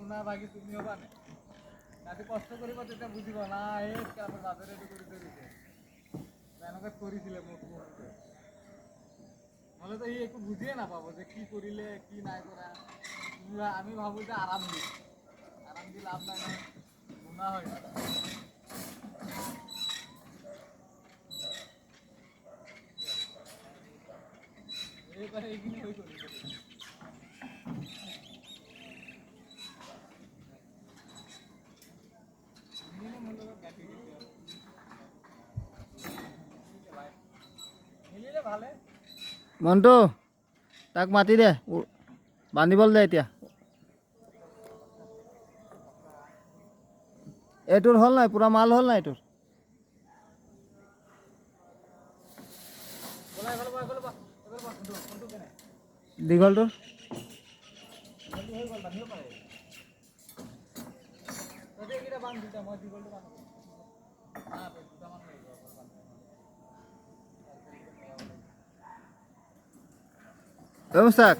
শুনা বাকি তুমিও পানে তাতে কষ্ট কৰিব তেতিয়া বুজিব না এই আমাৰ বাজাৰে এটো কৰি দিছে এনেকৈ কৰিছিলে মোক নহলে তো একো বুঝিয়ে নাপাব যে কি কৰিলে কি নাই কৰা আমি ভাবো যে আরাম দি লাভ নাই না গুণা হয় এইবারে এইখিনি হৈ গ'ল মন্টু তাক মাতি দে বান্ধিবলৈ দে এতিয়া এইটোৰ হ'ল নাই পুৰা মাল হ'ল নাই এইটোৰ দীঘলটোৰ মুস্তাক